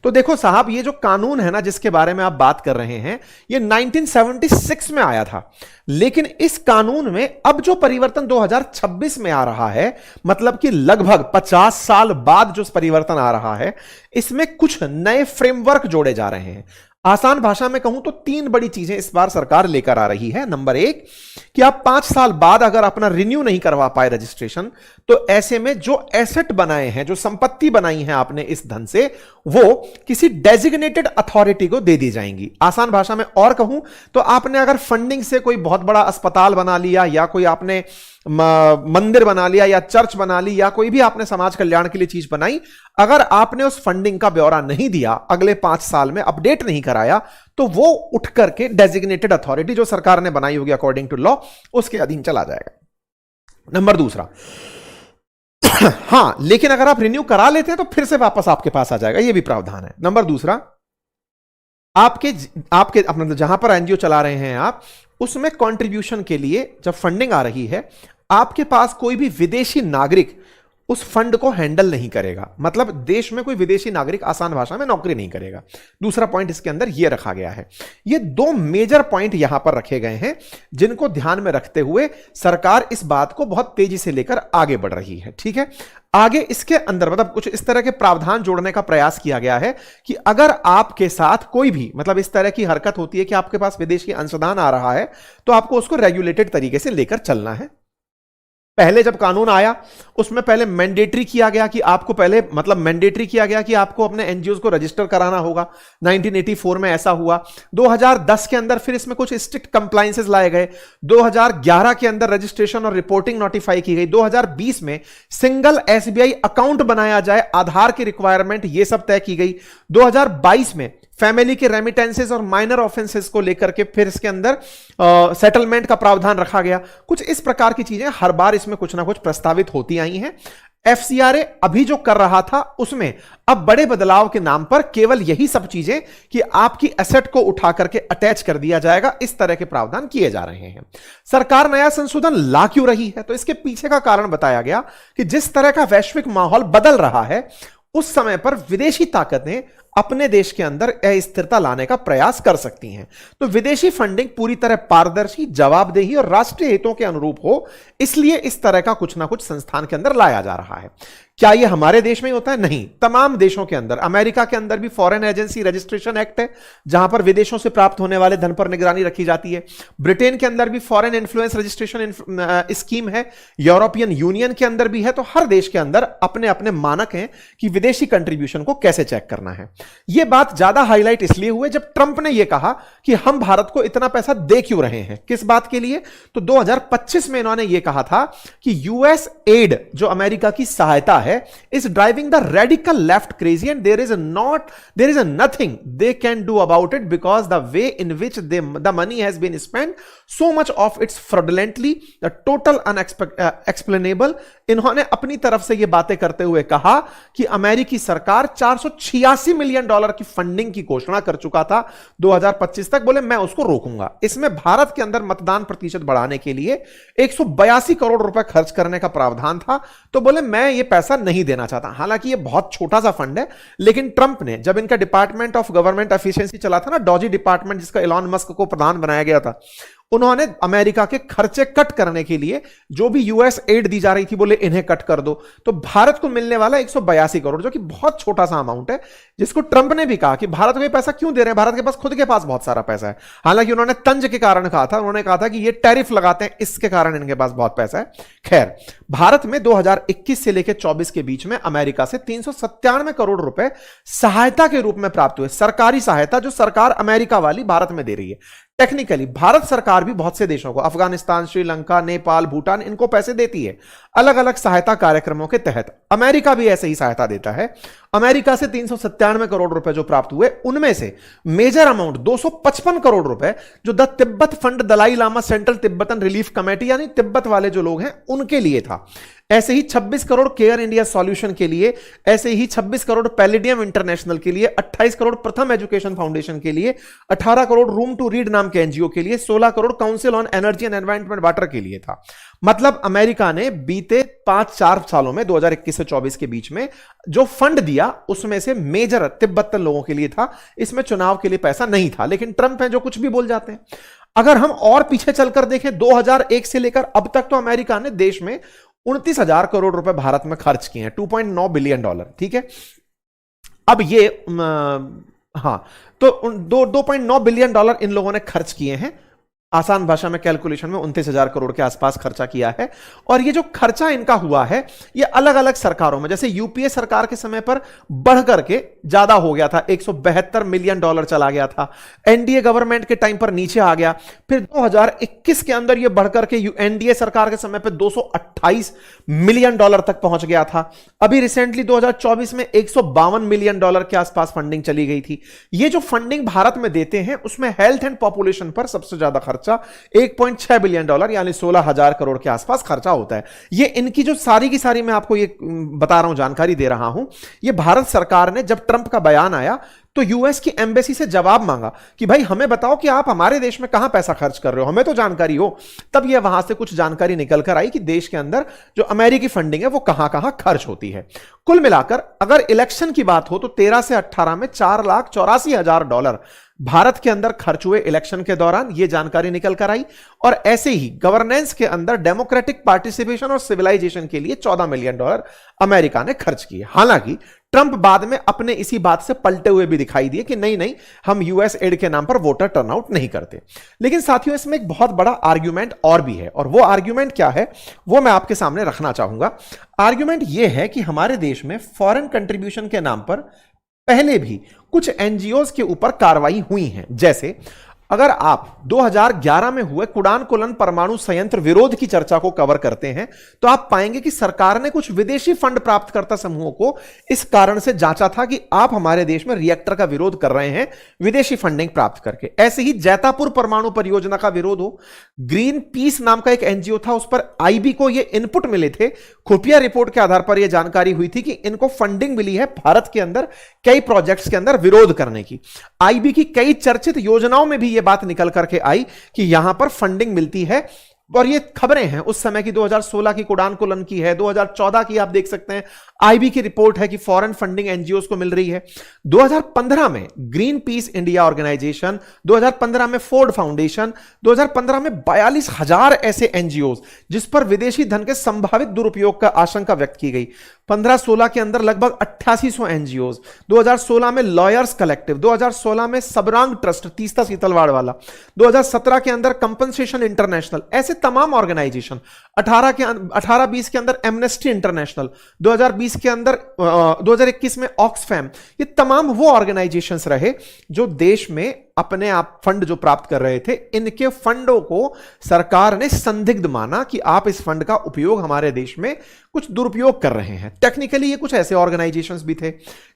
तो देखो साहब, ये जो कानून है ना जिसके बारे में आप बात कर रहे हैं, ये 1976 में आया था, लेकिन इस कानून में अब जो परिवर्तन 2026 में आ रहा है, मतलब कि लगभग 50 साल बाद जो परिवर्तन आ रहा है, इसमें कुछ नए फ्रेमवर्क जोड़े जा रहे हैं। आसान भाषा में कहूं तो 3 बड़ी चीजें इस बार सरकार लेकर आ रही है। नंबर 1 कि आप 5 साल बाद अगर अपना रिन्यू नहीं करवा पाए रजिस्ट्रेशन, तो ऐसे में जो एसेट बनाए हैं, जो संपत्ति बनाई है आपने इस धन से, वो किसी डेजिग्नेटेड अथॉरिटी को दे दी जाएंगी। आसान भाषा में और कहूं तो आपने अगर फंडिंग से कोई बहुत बड़ा अस्पताल बना लिया, या कोई आपने मंदिर बना लिया, या चर्च बना ली, या कोई भी आपने समाज कल्याण के लिए चीज बनाई, अगर आपने उस फंडिंग का ब्यौरा नहीं दिया, अगले 5 साल में अपडेट नहीं कराया, तो वो उठ करके डेजिग्नेटेड अथॉरिटी जो सरकार ने बनाई होगी अकॉर्डिंग टू लॉ, उसके अधीन चला जाएगा। नंबर 2, हां, लेकिन अगर आप रिन्यू करा लेते हैं तो फिर से वापस आपके पास आ जाएगा, यह भी प्रावधान है। नंबर 2, आपके अपना जहां पर एनजीओ चला रहे हैं आप, उसमें कंट्रीब्यूशन के लिए जब फंडिंग आ रही है, आपके पास कोई भी विदेशी नागरिक उस फंड को हैंडल नहीं करेगा। मतलब देश में कोई विदेशी नागरिक आसान भाषा में नौकरी नहीं करेगा। दूसरा पॉइंट इसके अंदर यह रखा गया है। ये 2 मेजर पॉइंट यहां पर रखे गए हैं, जिनको ध्यान में रखते हुए सरकार इस बात को बहुत तेजी से लेकर आगे बढ़ रही है। ठीक है, आगे इसके अंदर मतलब कुछ इस तरह के प्रावधान जोड़ने का प्रयास किया गया है कि अगर आपके साथ कोई भी मतलब इस तरह की हरकत होती है कि आपके पास विदेशी अंशदान आ रहा है, तो आपको उसको रेगुलेटेड तरीके से लेकर चलना है। पहले जब कानून आया उसमें पहले मैंडेटरी किया गया कि आपको पहले मतलब मैंडेटरी किया गया कि आपको अपने एनजीओज को रजिस्टर कराना होगा। 1984 में ऐसा हुआ। 2010 के अंदर फिर इसमें कुछ स्ट्रिक्ट कंप्लायंसेस लाए गए। 2011 के अंदर रजिस्ट्रेशन और रिपोर्टिंग नोटिफाई की गई। 2020 में सिंगल एसबीआई अकाउंट बनाया जाए, आधार की रिक्वायरमेंट, ये सब तय की गई। 2022 में फैमिली के रेमिटेंसेस और माइनर ऑफेंसेस को लेकर के फिर इसके अंदर सेटलमेंट का प्रावधान रखा गया। कुछ इस प्रकार की चीजें हर बार इसमें कुछ ना कुछ प्रस्तावित होती आई हैं। एफसीआरए अभी जो कर रहा था उसमें अब बड़े बदलाव के नाम पर केवल यही सब चीजें कि आपकी एसेट को उठा करके अटैच कर दिया जाएगा, इस तरह के प्रावधान किए जा रहे हैं। सरकार नया संशोधन ला क्यों रही है, तो इसके पीछे का कारण बताया गया कि जिस तरह का वैश्विक माहौल बदल रहा है, उस समय पर विदेशी ताकतें अपने देश के अंदर अस्थिरता लाने का प्रयास कर सकती हैं। तो विदेशी फंडिंग पूरी तरह पारदर्शी, जवाबदेही और राष्ट्रीय हितों के अनुरूप हो, इसलिए इस तरह का कुछ ना कुछ संस्थान के अंदर लाया जा रहा है। क्या यह हमारे देश में ही होता है? नहीं, तमाम देशों के अंदर। अमेरिका के अंदर भी फॉरेन एजेंसी रजिस्ट्रेशन एक्ट है, जहां पर विदेशों से प्राप्त होने वाले धन पर निगरानी रखी जाती है। ब्रिटेन के अंदर भी फॉरेन इन्फ्लुएंस रजिस्ट्रेशन स्कीम है। यूरोपियन यूनियन के अंदर भी है। तो हर देश के अंदर अपने अपने मानक हैं कि विदेशी कंट्रीब्यूशन को कैसे चेक करना है। यह बात ज्यादा हाईलाइट इसलिए हुई जब ट्रंप ने यह कहा कि हम भारत को इतना पैसा दे क्यों रहे हैं, किस बात के लिए। तो 2025 में इन्होंने यह कहा था कि यूएस एड, जो अमेरिका की सहायता है, is driving the radical left crazy and there is nothing they can do about it because the way in which the money has been spent, so much of it's fraudulently, the total unexplainable। इन्होंने अपनी तरफ से ये बातें करते हुए कहा कि अमेरिकी सरकार $486 मिलियन की फंडिंग की घोषणा कर चुका था 2025 तक। बोले मैं उसको रोकूंगा। इसमें भारत के अंदर मतदान प्रतिशत बढ़ाने के लिए 182 करोड़ रुपए खर्च करने का प्रावधान था। तो बोले मैं ये पैसा नहीं देना चाहता। हालांकि ये बहुत छोटा सा फंड है, लेकिन ट्रंप ने जब इनका डिपार्टमेंट ऑफ गवर्नमेंट एफिशिएंसी चला था ना, डॉजी डिपार्टमेंट, जिसका इलॉन मस्क को प्रधान बनाया गया था, उन्होंने अमेरिका के खर्चे कट करने के लिए जो भी यूएस एड दी जा रही थी, बोले इन्हें कट कर दो। तो भारत को मिलने वाला 182 करोड़, जो कि बहुत छोटा सा अमाउंट है, जिसको ट्रंप ने भी कहा कि भारत को ये पैसा क्यों दे रहे हैं, भारत के पास खुद के पास बहुत सारा पैसा है। हालांकि उन्होंने तंज के कारण कहा था, उन्होंने कहा था कि ये टैरिफ लगाते हैं, इसके कारण इनके पास बहुत पैसा है। खैर, भारत में 2021 से लेकर 24 के बीच में अमेरिका से 397 करोड़ रुपए सहायता के रूप में प्राप्त हुए। सरकारी सहायता जो सरकार अमेरिका वाली भारत में दे रही है। टेक्निकली भारत सरकार भी बहुत से देशों को, अफगानिस्तान, श्रीलंका, नेपाल, भूटान, इनको पैसे देती है अलग अलग सहायता कार्यक्रमों के तहत। अमेरिका भी ऐसे ही सहायता देता है। अमेरिका से 397 करोड़ रुपए जो प्राप्त हुए, उनमें से मेजर अमाउंट 255 करोड़ रुपए जो the Tibet fund Dalai Lama central Tibetan relief committee, यानी तिब्बत वाले जो लोग हैं उनके लिए था। ऐसे ही 26 करोड़ केयर इंडिया सॉल्यूशन के लिए, ऐसे ही 26 करोड़ पैलिडियम इंटरनेशनल के लिए, 28 करोड़ प्रथम एजुकेशन फाउंडेशन के लिए, 18 करोड़ रूम टू रीड नाम के एनजीओ के लिए, 16 crore council on energy and environment water के लिए था। मतलब अमेरिका ने बीते 5-4 सालों में 2021 से 24 के बीच में जो फंड दिया उसमें से मेजर तिब्बतन लोगों के लिए था, इसमें चुनाव के लिए पैसा नहीं था। लेकिन ट्रंप है जो कुछ भी बोल जाते हैं। अगर हम और पीछे चलकर देखें 2001 से लेकर अब तक, तो अमेरिका ने देश में 29,000 करोड़ रुपए भारत में खर्च किए हैं, $2.9 बिलियन। ठीक है, अब ये हां, तो 2.9 बिलियन डॉलर इन लोगों ने खर्च किए हैं। आसान भाषा में कैलकुलेशन में 29,000 करोड़ के आसपास खर्चा किया है। और ये जो खर्चा इनका हुआ है ये अलग अलग सरकारों में, जैसे यूपीए सरकार के समय पर बढ़ करके ज्यादा हो गया था, $172 मिलियन चला गया था। एनडीए गवर्नमेंट के टाइम पर नीचे आ गया, फिर 2021 के अंदर ये बढ़कर के एनडीए सरकार के समय पर $228 मिलियन तक पहुंच गया था। अभी रिसेंटली 2024 में $152 मिलियन के आसपास फंडिंग चली गई थी। ये जो फंडिंग भारत में देते हैं उसमें हेल्थ एंड पॉपुलेशन पर सबसे ज्यादा खर्चा $1.6 बिलियन यानी 16,000 करोड़ के आसपास खर्चा होता है। ये इनकी जो सारी की सारी मैं आपको ये बता रहा हूं, जानकारी दे रहा हूं। ये भारत सरकार ने जब ट्रंप का बयान आया तो यूएस की एम्बेसी से जवाब मांगा कि भाई हमें बताओ कि आप हमारे देश में कहां पैसा खर्च कर रहे हो, हमें तो जानकारी हो। तब ये वहां से कुछ जानकारी निकल कर आई कि देश के अंदर जो अमेरिकी फंडिंग है वो कहां कहां खर्च होती है। कुल मिलाकर अगर इलेक्शन की बात हो तो 13 से 18 में $4,84,000 भारत के अंदर खर्च हुए इलेक्शन के दौरान, यह जानकारी निकल कर आई। और ऐसे ही गवर्नेंस के अंदर डेमोक्रेटिक पार्टिसिपेशन और सिविलाइजेशन के लिए $14 मिलियन अमेरिका ने खर्च किए। हालांकि ट्रंप बाद में अपने इसी बात से पलटे हुए भी दिखाई दिए कि नहीं नहीं, हम यूएस एड के नाम पर वोटर टर्नआउट नहीं करते। लेकिन साथियों इसमें एक बहुत बड़ा आर्ग्यूमेंट और भी है, और वो आर्ग्यूमेंट क्या है वो मैं आपके सामने रखना चाहूंगा। आर्ग्यूमेंट यह है कि हमारे देश में फॉरेन कंट्रीब्यूशन के नाम पर पहले भी कुछ एनजीओज के ऊपर कार्रवाई हुई है। जैसे अगर आप 2011 में हुए कुडानकुलन परमाणु संयंत्र विरोध की चर्चा को कवर करते हैं तो आप पाएंगे कि सरकार ने कुछ विदेशी फंड प्राप्तकर्ता समूहों को इस कारण से जांचा था कि आप हमारे देश में रिएक्टर का विरोध कर रहे हैं विदेशी फंडिंग प्राप्त करके। ऐसे ही जैतापुर परमाणु परियोजना का विरोध हो, ग्रीन पीस नाम का एक एनजीओ था, उस पर आईबी को यह इनपुट मिले थे, खुफिया रिपोर्ट के आधार पर यह जानकारी हुई थी कि इनको फंडिंग मिली है भारत के अंदर कई प्रोजेक्ट्स के अंदर विरोध करने की। आईबी की कई चर्चित योजनाओं में भी यह बात निकल करके आई कि यहां पर फंडिंग मिलती है। और ये खबरें हैं उस समय की, 2016 की कुडानकुलन की है, 2014 की आप देख सकते हैं आईबी की रिपोर्ट है कि फॉरेन फंडिंग एनजीओज को मिल रही है। 2015 में ग्रीन पीस इंडिया ऑर्गेनाइजेशन, 2015 में फोर्ड फाउंडेशन, 2015 में 42,000 ऐसे एनजीओज जिस पर विदेशी धन के संभावित दुरुपयोग का आशंका व्यक्त की गई। 15-16 के अंदर लगभग 8800 एनजीओज, 2016 में लॉयर्स कलेक्टिव, 2016 में सबरांग ट्रस्ट तीस्ता सीतलवाड़ वाला, 2017 के अंदर कंपनसेशन इंटरनेशनल, ऐसे तमाम ऑर्गेनाइजेशन, 18-20 के अंदर एमनेस्टी इंटरनेशनल, 2020 के अंदर 2021 में ऑक्सफैम, ये तमाम वो ऑर्गेनाइजेशंस रहे जो देश में अपने आप फंड जो प्राप्त कर रहे थे। इनके फंडों को सरकार ने संदिग्ध माना कि आप इस फंड का उपयोग हमारे देश में कुछ दुरुपयोग कर रहे हैं। टेक्निकली ये कुछ ऐसे ऑर्गेनाइजेशंस भी थे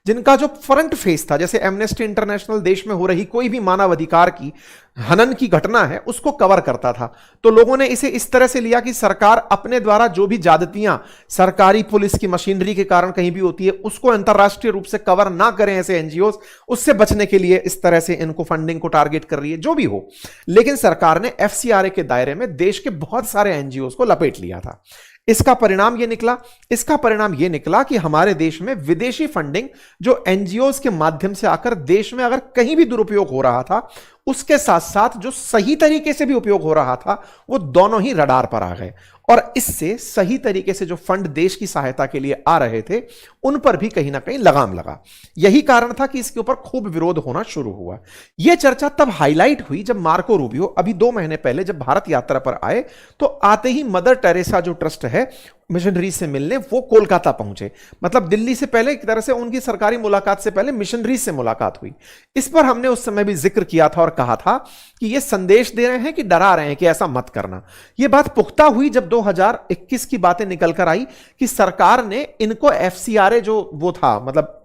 जिनका जो फ्रंट फेस था, जैसे एमनेस्टी इंटरनेशनल देश में हो रही कोई भी मानवाधिकार की हनन की घटना है उसको कवर करता था। तो लोगों ने इसे इस तरह से लिया कि सरकार अपने द्वारा जो भी ज्यादतियां सरकारी पुलिस की मशीनरी के कारण कहीं भी होती है उसको अंतरराष्ट्रीय रूप से कवर ना करें ऐसे एनजीओज, उससे बचने के लिए इस तरह से इनको फंडिंग को टारगेट कर रही है, जो भी हो। लेकिन सरकार ने एफसीआरए के दायरे में देश के बहुत सारे एनजीओज को लपेट लिया था। इसका परिणाम यह निकला कि हमारे देश में विदेशी फंडिंग जो एनजीओज के माध्यम से आकर देश में अगर कहीं भी दुरुपयोग हो रहा था, उसके साथ साथ जो सही तरीके से भी उपयोग हो रहा था, वो दोनों ही रडार पर आ गए। और इससे सही तरीके से जो फंड देश की सहायता के लिए आ रहे थे उन पर भी कहीं ना कहीं लगाम लगा। यही कारण था कि इसके ऊपर खूब विरोध होना शुरू हुआ। यह चर्चा तब हाईलाइट हुई जब मार्को रूबियो अभी 2 महीने पहले जब भारत यात्रा पर आए तो आते ही मदर टेरेसा जो ट्रस्ट है मिशनरी से मिलने वो कोलकाता पहुंचे। मतलब दिल्ली से पहले एक तरह से उनकी सरकारी मुलाकात से पहले मिशनरी से मुलाकात हुई। इस पर हमने उस समय भी जिक्र किया था और कहा था कि ये संदेश दे रहे हैं कि डरा रहे हैं कि ऐसा मत करना। यह बात पुख्ता हुई जब 2021 की बातें निकलकर आई कि सरकार ने इनको एफसीआरए जो वो था, मतलब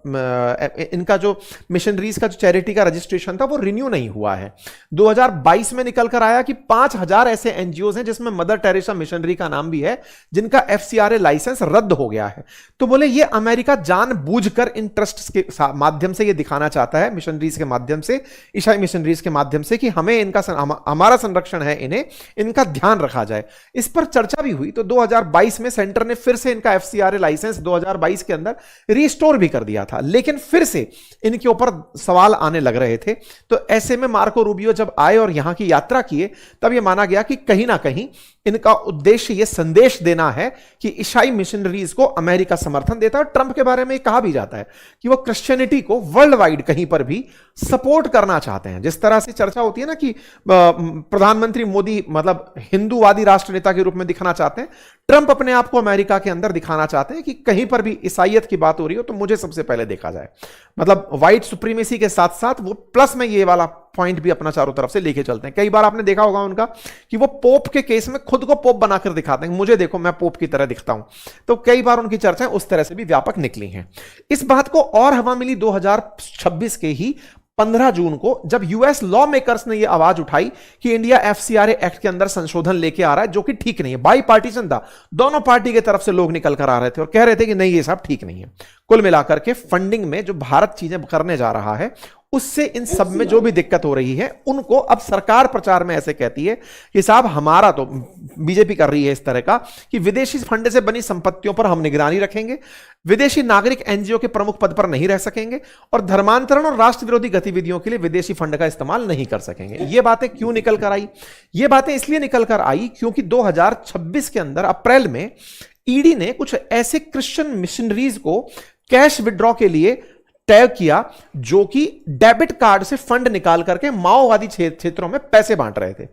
इनका जो मिशनरीज का जो चैरिटी का रजिस्ट्रेशन था वो रिन्यू नहीं हुआ है। 2022 में निकलकर आया कि 5,000 ऐसे एनजीओज हैं जिसमें मदर टेरेसा मिशनरी का नाम भी है, जिनका एफसीआरए लाइसेंस रद्द हो गया है। तो बोले ये अमेरिका जानबूझकर इन ट्रस्ट के माध्यम से ये दिखाना चाहता है, मिशनरीज के माध्यम से, ईसाई मिशनरीज के माध्यम से, कि हमें इनका हमारा संरक्षण है, इन्हें इनका ध्यान रखा जाए। इस पर चर्चा भी हुई। तो 2022 में सेंटर ने फिर से इनका एफसीआरए लाइसेंस 2022 के अंदर रिस्टोर भी कर दिया था, लेकिन फिर से इनके ऊपर सवाल आने लग रहे थे। तो ऐसे में मार्को रूबियो जब आए और यहां की यात्रा किए, तब यह माना गया कि कहीं ना कहीं इनका उद्देश्य यह संदेश देना है कि ईसाई मिशनरीज को अमेरिका समर्थन देता है। ट्रंप के बारे में कहा भी जाता है कि वो क्रिश्चियनिटी को वर्ल्ड वाइड कहीं पर भी सपोर्ट करना चाहते हैं। जिस तरह से चर्चा होती है ना कि प्रधानमंत्री मोदी मतलब हिंदूवादी राष्ट्र नेता के रूप में दिखना चाहते हैं, ट्रंप अपने आप को अमेरिका के अंदर दिखाना चाहते हैं कि कहीं पर भी ईसाइयत की बात हो रही हो तो मुझे सबसे पहले देखा जाए। मतलब व्हाइट सुप्रीमेसी के साथ साथ वो प्लस में ये वाला पॉइंट भी अपना चारों तरफ से लेके चलते हैं। कई बार आपने देखा होगा उनका कि वो पोप के केस में खुद को पोप बनाकर दिखाते हैं, मुझे देखो मैं पोप की तरह दिखता हूं। तो कई बार उनकी चर्चाएं उस तरह से भी व्यापक निकली हैं। इस बात को और हवा मिली 2026 के ही 15 जून को, जब यूएस लॉ मेकर्स ने यह आवाज उठाई कि इंडिया एफसीआरए एक्ट के अंदर संशोधन लेके आ रहा है, जो कि ठीक नहीं है। बाई पार्टीशन था, दोनों पार्टी की तरफ से लोग निकल कर आ रहे थे और कह रहे थे कि नहीं ये सब ठीक नहीं है। कुल मिलाकर के फंडिंग में जो भारत चीजें करने जा रहा है, उससे इन सब में जो भी दिक्कत हो रही है, उनको अब सरकार प्रचार में ऐसे कहती है कि साहब हमारा तो बीजेपी कर रही है इस तरह का कि विदेशी फंड से बनी संपत्तियों पर हम निगरानी रखेंगे, विदेशी नागरिक एनजीओ के प्रमुख पद पर नहीं रह सकेंगे और धर्मांतरण और राष्ट्र विरोधी गतिविधियों के लिए विदेशी फंड का इस्तेमाल नहीं कर सकेंगे। ये बातें क्यों निकल कर आई? ये बातें इसलिए निकल कर आई क्योंकि 2026 के अंदर अप्रैल में ईडी ने कुछ ऐसे क्रिश्चियन मिशनरीज को कैश विड्रॉ के लिए टैग किया जो कि डेबिट कार्ड से फंड निकाल करके माओवादी क्षेत्रों में पैसे बांट रहे थे।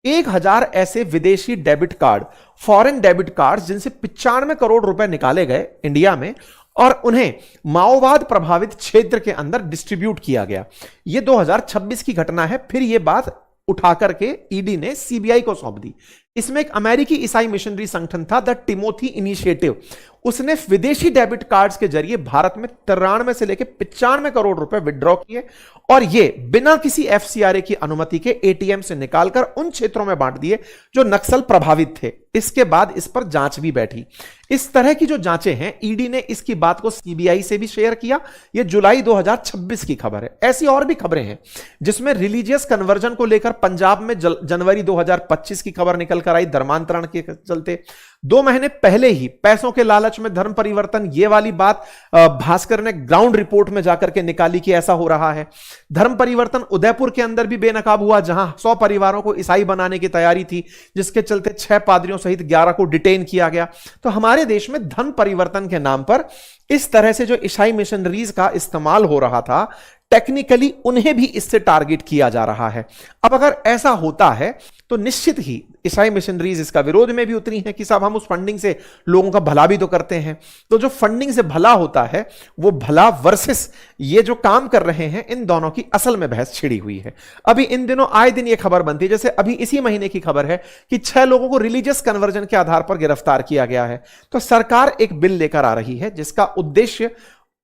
1000 ऐसे विदेशी debit card, foreign debit card, जिनसे 95 करोड़ रुपए निकाले गए इंडिया में और उन्हें माओवाद प्रभावित क्षेत्र के अंदर डिस्ट्रीब्यूट किया गया। यह 2026 की घटना है। फिर यह बात उठाकर के ईडी ने सीबीआई को सौंप दी। इसमें एक अमेरिकी ईसाई मिशनरी संगठन था, द टिमोथी इनिशिएटिव। उसने विदेशी डेबिट कार्ड्स के जरिए भारत में 93 से लेकर 95 करोड़ रुपए विड्रॉ किए और ये बिना किसी एफसीआरए की अनुमति के एटीएम से निकालकर उन क्षेत्रों में बांट दिए जो नक्सल प्रभावित थे। इसके बाद इस पर जांच भी बैठी। इस तरह की जो जांचें हैं, ईडी ने इसकी बात को सीबीआई से भी शेयर किया। यह जुलाई 2026 की खबर है। ऐसी और भी खबरें हैं जिसमें रिलीजियस कन्वर्जन को लेकर पंजाब में जनवरी 2025 की खबर निकल कर आई, धर्मांतरण के चलते। 2 महीने पहले ही पैसों के लालच में धर्म परिवर्तन, ये वाली बात भास्कर ने ग्राउंड रिपोर्ट में जाकर के निकाली कि ऐसा हो रहा है। धर्म परिवर्तन उदयपुर के अंदर भी बेनकाब हुआ, जहां 100 परिवारों को ईसाई बनाने की तैयारी थी, जिसके चलते 6 पादरियों सहित 11 को डिटेन किया गया। तो हमारे देश में धर्म परिवर्तन के नाम पर इस तरह से जो ईसाई मिशनरीज का इस्तेमाल हो रहा था, टेक्निकली उन्हें भी इससे टारगेट किया जा रहा है। अब अगर ऐसा होता है तो निश्चित ही ईसाई मिशनरीज इसका विरोध में भी उतरी हैं कि साहब हम उस फंडिंग से लोगों का भला भी तो करते हैं। तो जो फंडिंग से भला होता है, वो भला वर्सेस ये जो काम कर रहे हैं, इन दोनों की असल में बहस छिड़ी हुई है। अभी इन दिनों आए दिन ये खबर बनती है, जैसे अभी इसी महीने की खबर है कि 6 लोगों को रिलीजियस कन्वर्जन के आधार पर गिरफ्तार किया गया है। तो सरकार एक बिल लेकर आ रही है जिसका उद्देश्य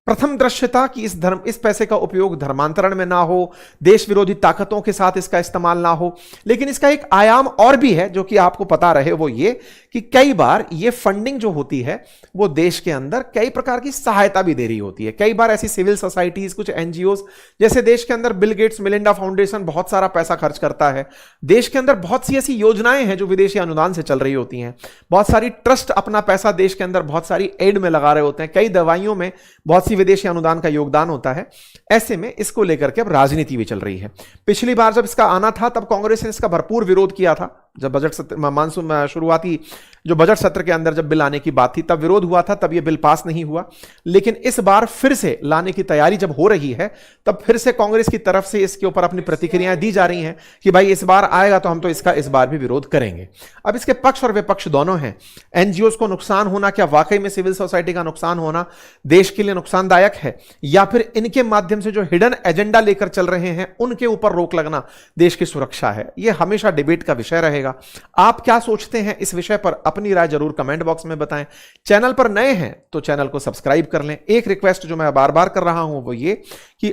प्रथम दृश्यता कि इस पैसे का उपयोग धर्मांतरण में ना हो, देश विरोधी ताकतों के साथ इसका इस्तेमाल ना हो। लेकिन इसका एक आयाम और भी है जो कि आपको पता रहे, वो ये कि कई बार ये फंडिंग जो होती है वो देश के अंदर कई प्रकार की सहायता भी दे रही होती है। कई बार ऐसी सिविल सोसाइटीज, कुछ एनजीओज, जैसे देश के अंदर बिल गेट्स मिलिंडा फाउंडेशन बहुत सारा पैसा खर्च करता है। देश के अंदर बहुत सी ऐसी योजनाएं हैं जो विदेशी अनुदान से चल रही होती हैं। बहुत सारी ट्रस्ट अपना पैसा देश के अंदर बहुत सारी एड में लगा रहे होते हैं। कई दवाइयों में बहुत विदेशी अनुदान का योगदान होता है। ऐसे में इसको लेकर के अब राजनीति भी चल रही है। पिछली बार जब इसका आना था तब कांग्रेस ने इसका भरपूर विरोध किया था। जब बजट सत्र मानसून शुरुआती जो बजट सत्र के अंदर जब बिल आने की बात थी तब विरोध हुआ था, तब यह बिल पास नहीं हुआ। लेकिन इस बार फिर से लाने की तैयारी जब हो रही है, तब फिर से कांग्रेस की तरफ से इसके ऊपर अपनी प्रतिक्रियाएं दी जा रही हैं कि भाई इस बार आएगा तो हम तो इसका इस बार भी विरोध करेंगे। अब इसके पक्ष और विपक्ष दोनों हैं। एनजीओज को नुकसान होना, क्या वाकई में सिविल सोसाइटी का नुकसान होना देश के लिए नुकसानदायक है, या फिर इनके माध्यम से जो हिडन एजेंडा लेकर चल रहे हैं उनके ऊपर रोक लगना देश की सुरक्षा है? यह हमेशा डिबेट का विषय रहेगा। आप क्या सोचते हैं इस विषय पर? अपनी राय जरूर कमेंट बॉक्स में बताएं। चैनल पर नए हैं तो चैनल को सब्सक्राइब कर लें। एक रिक्वेस्ट जो मैं बार बार कर रहा हूं वो ये कि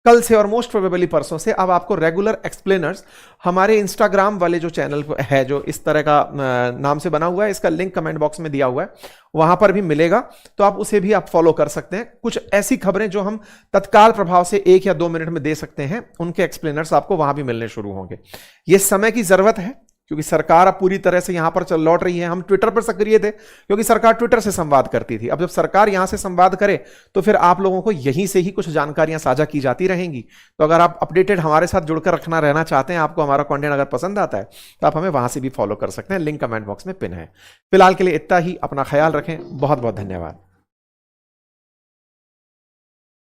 कल से और मोस्ट प्रोबेबली परसों से अब आपको रेगुलर एक्सप्लेनर्स हमारे इंस्टाग्राम वाले जो चैनल है, जो इस तरह का नाम से बना हुआ है, इसका लिंक कमेंट बॉक्स में दिया हुआ है, वहां पर भी मिलेगा, तो आप उसे भी आप फॉलो कर सकते हैं। कुछ ऐसी खबरें जो हम तत्काल प्रभाव से 1 या 2 मिनट में दे सकते हैं, उनके एक्सप्लेनर्स आपको वहां भी मिलने शुरू होंगे। यह समय की जरूरत है, क्योंकि सरकार अब पूरी तरह से यहां पर चल लौट रही है। हम ट्विटर पर सक्रिय थे क्योंकि सरकार ट्विटर से संवाद करती थी। अब जब सरकार यहां से संवाद करे तो फिर आप लोगों को यहीं से ही कुछ जानकारियां साझा की जाती रहेंगी। तो अगर आप अपडेटेड हमारे साथ जुड़कर रहना चाहते हैं, आपको हमारा कंटेंट अगर पसंद आता है, तो आप हमें वहां से भी फॉलो कर सकते हैं। लिंक कमेंट बॉक्स में पिन है। फिलहाल के लिए इतना ही। अपना ख्याल रखें। बहुत बहुत धन्यवाद।